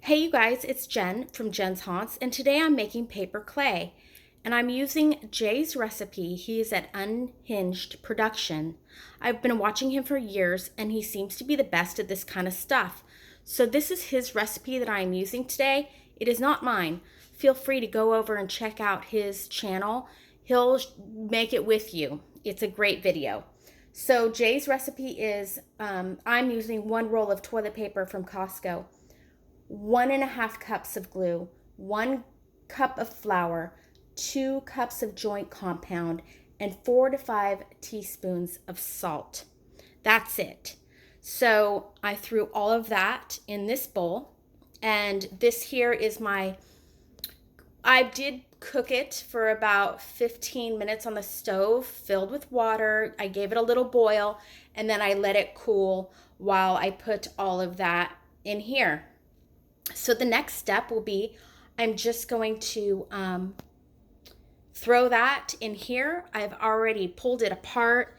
Hey you guys, it's Jen from Jen's Haunts, and today I'm making paper clay. And I'm using Jay's recipe. He is at Unhinged Production. I've been watching him for years, and he seems to be the best at this kind of stuff. So this is his recipe that I'm using today. It is not mine. Feel free to go over and check out his channel. He'll make it with you. It's a great video. So Jay's recipe is, I'm using one roll of toilet paper from Costco, 1.5 cups of glue, 1 cup of flour, 2 cups of joint compound, and 4 to 5 teaspoons of salt. That's it. So I threw all of that in this bowl, and this here is I did cook it for about 15 minutes on the stove, filled with water. I gave it a little boil, and then I let it cool while I put all of that in here. So the next step will be, I'm just going to throw that in here. I've already pulled it apart,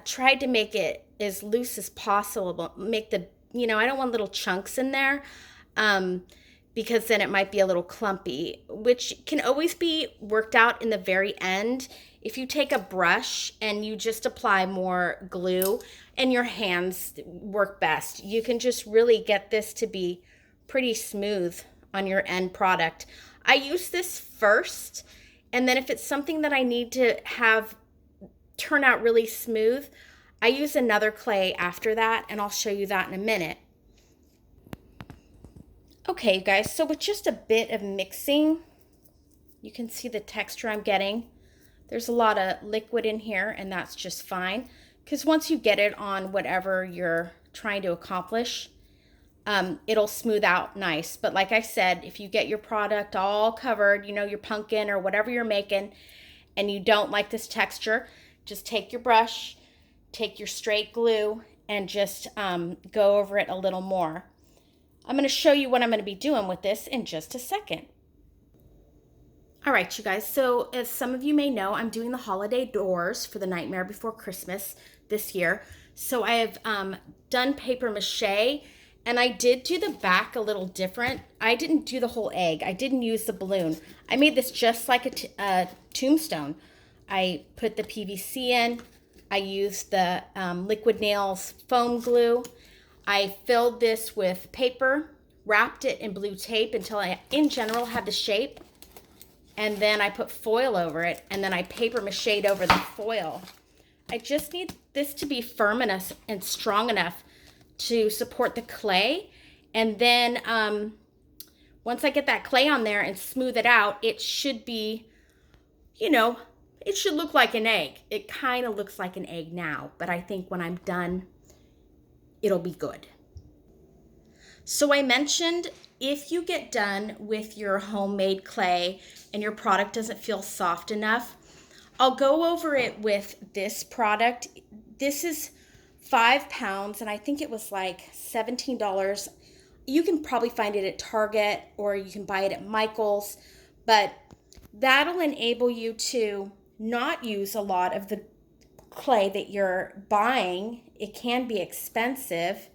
tried to make it as loose as possible, make I don't want little chunks in there, because then it might be a little clumpy, which can always be worked out in the very end. If you take a brush and you just apply more glue, and your hands work best, you can just really get this to be pretty smooth on your end product. I use this first, and then if it's something that I need to have turn out really smooth, I use another clay after that, and I'll show you that in a minute. Okay, you guys, so with just a bit of mixing, you can see the texture I'm getting. There's a lot of liquid in here, and that's just fine, because once you get it on whatever you're trying to accomplish, it'll smooth out nice. But like I said, if you get your product all covered, your pumpkin or whatever you're making, and you don't like this texture, just take your brush, take your straight glue, and just go over it a little more. I'm going to show you what I'm going to be doing with this in just a second. All right, you guys, so as some of you may know, I'm doing the holiday doors for the Nightmare Before Christmas this year. So I have done paper mache, and I did do the back a little different. I didn't do the whole egg. I didn't use the balloon. I made this just like a tombstone. I put the PVC in. I used the Liquid Nails foam glue. I filled this with paper, wrapped it in blue tape until I, in general, had the shape. And then I put foil over it, and then I paper mache'd over the foil. I just need this to be firm enough and strong enough to support the clay. And then once I get that clay on there and smooth it out, it should be, it should look like an egg. It kind of looks like an egg now, but I think when I'm done, it'll be good. So I mentioned, if you get done with your homemade clay and your product doesn't feel soft enough, I'll go over it with this product. This is 5 pounds, and I think it was like $17. You can probably find it at Target, or you can buy it at Michael's, but that'll enable you to not use a lot of the clay that you're buying. It can be expensive,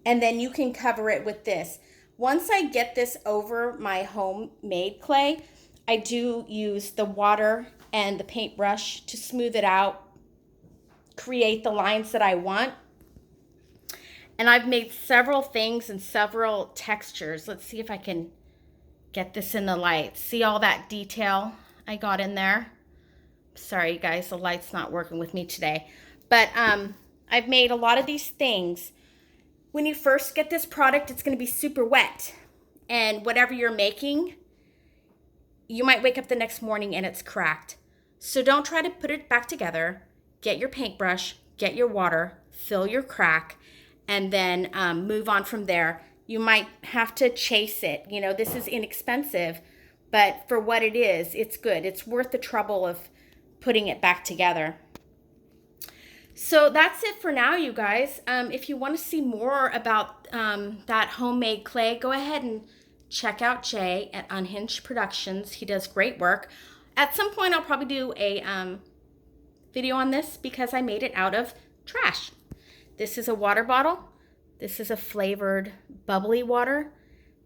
and then you can cover it with this. Once I get this over my homemade clay, I do use the water and the paintbrush to smooth it out, create the lines that I want. And I've made several things and several textures. Let's see if I can get this in the light. See all that detail I got in there? Sorry, you guys, the light's not working with me today. But I've made a lot of these things. When you first get this product, it's going to be super wet. And whatever you're making, you might wake up the next morning and it's cracked. So don't try to put it back together. Get your paintbrush, get your water, fill your crack, and then move on from there. You might have to chase it. This is inexpensive, but for what it is, it's good. It's worth the trouble of putting it back together. So that's it for now, you guys. If you want to see more about that homemade clay, go ahead and check out Jay at Unhinged Productions. He does great work. At some point, I'll probably do a video on this because I made it out of trash. This is a water bottle. This is a flavored bubbly water.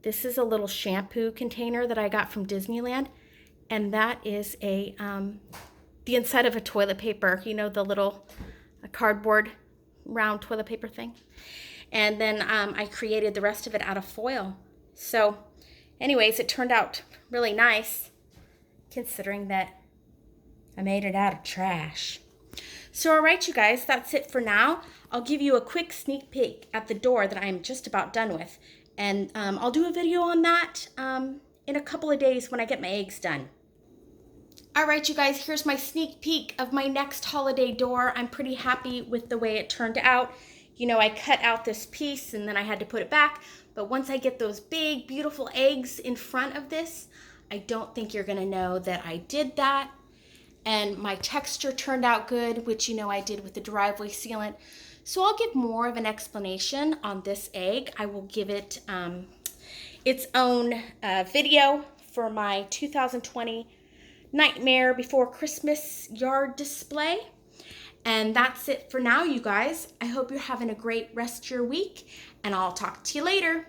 This is a little shampoo container that I got from Disneyland, and that is the inside of a toilet paper, you know, the little cardboard round toilet paper thing. And then I created the rest of it out of foil. So anyways, it turned out really nice considering that I made it out of trash. So all right, you guys, that's it for now. I'll give you a quick sneak peek at the door that I'm just about done with. And I'll do a video on that in a couple of days when I get my eggs done. All right, you guys, here's my sneak peek of my next holiday door. I'm pretty happy with the way it turned out. You know, I cut out this piece and then I had to put it back. But once I get those big, beautiful eggs in front of this, I don't think you're gonna know that I did that. And my texture turned out good, which you know I did with the driveway sealant. So I'll give more of an explanation on this egg. I will give it its own video for my 2020 Nightmare Before Christmas yard display. And that's it for now, you guys. I hope you're having a great rest of your week, and I'll talk to you later.